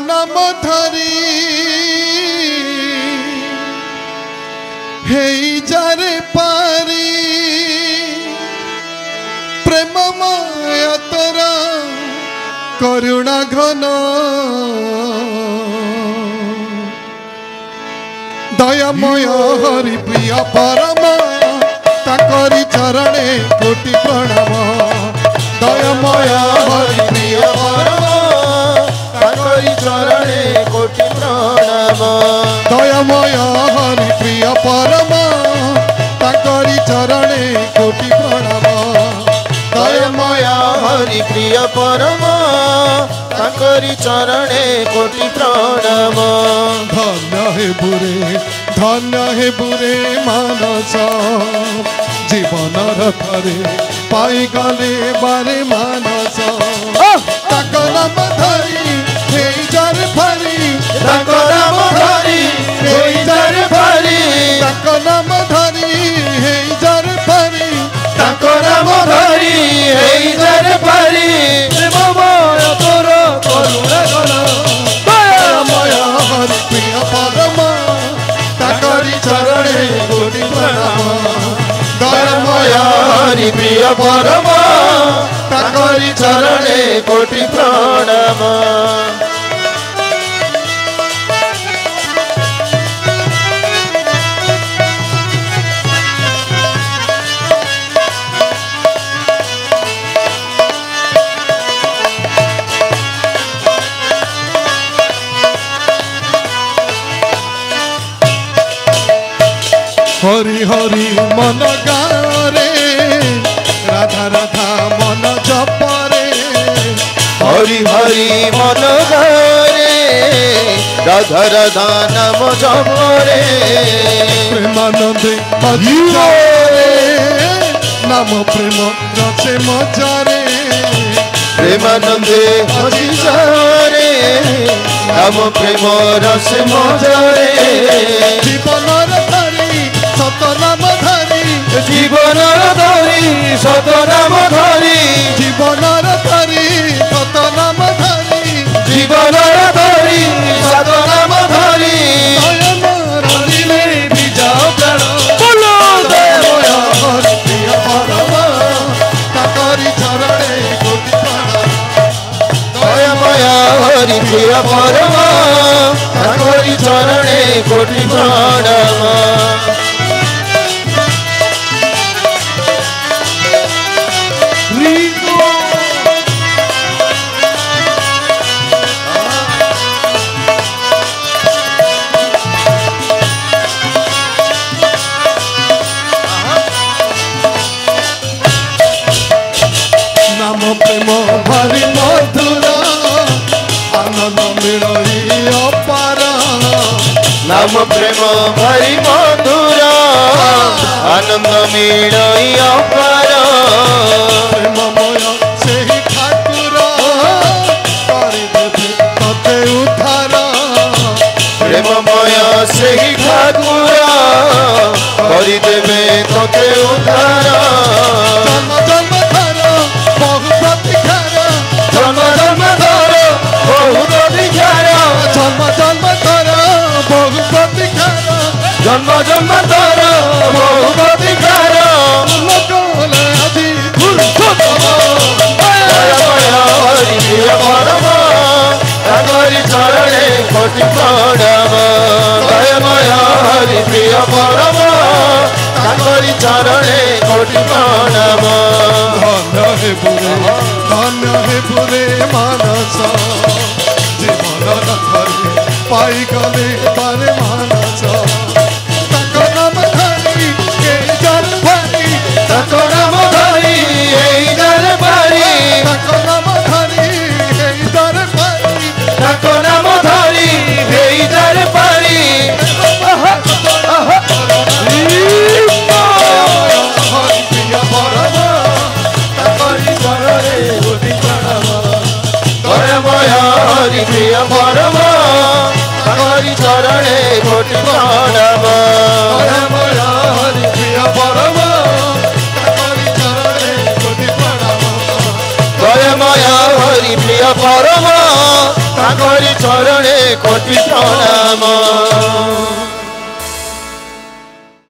नाम धरी हे जारे पारी प्रेममय तोरा करुणा घन दयामय हरि प्रिय परम ताकरी चरणे कोटि प्रणाम दयामय हरि प्रिय परम ताकरी चरणे कोटि प्रणाम दयामय हरि प्रिय परम ताकरी चरणे कोटि प्रणाम दयामय हरि प्रिय परम ताकरी चरणे कोटि प्रणाम धन्य हे बुरे मानस जीवन रथरे पाई गले बारे मानस ताक नाम धरी हे जर फरी ताक नाम धरी हे जर फरी ताक नाम धरी हे जर फरी ताक नाम धरी हे जर फरी प्रेममय तोर करुणा घन दयामय हरि प्रिय परम ताकरी चरणे कोटि प्रणाम दयामय हरि प्रिय परम ताकरी चरणे कोटि प्रणाम हरि हरि मन गारे राधा राधा मन जपरे हरि हरि मन गारे राधा राधा नाम जपरे प्रेमानंदे हजिरे नाम प्रेम रसे मजारे प्रेमानंदे हजिरे नाम प्रेम रसे मजारे जीवन धरी सत नाम धरी जीवन धरी सत नाम धरी जीवन धरी सत नाम धरी जीवन धरी सत नाम धरी नयन रलिले बीजा प्राण बोलो दयामय हरि प्रिय परम ताकरी चरणे कोटि प्रणाम दयामय हरि प्रिय परम ताकरी चरणे कोटि प्रणाम नाम प्रेम भारी मधुर आनंद मिलई अपार नाम प्रेम भारी मधुर आनंद मिलई अपार प्रेममय सेहि ठाकुर करिदेवे तते उद्धार प्रेममय सेहि ठाकुर करिदेवे तते उद्धार जन्म जन्म धर बहु प्रतीक्षार जन्म जन्म धर बहु प्रतीक्षार जन्म जन्म धर बहु प्रतीक्षार जन्म जन्म धर बहु प्रतीक्षार लोकले आदि दयामय हरि प्रिय परम ताकरी चरणे कोटि प्रणाम दयामय हरि प्रिय परम ताकरी चरणे कोटि प्रणाम धन्य हे पुरे मानस जीवन रथरे पाई गले बारे मानस ताक नाम धरी हे जर फरी ताक नाम धरी हे जर फरी ताक नाम धरी हे जर फरी ताक नाम धरी हे जर फरी हरि प्रिय परम ताकरी चरणे कोटि प्रणाम दयामय हरि प्रिय परम ताकरी चरणे कोटि प्रणाम दयामय हरि प्रिय परम ताकरी चरणे कोटि प्रणाम दयामय हरि प्रिय परम ताकरी चरणे कोटि प्रणाम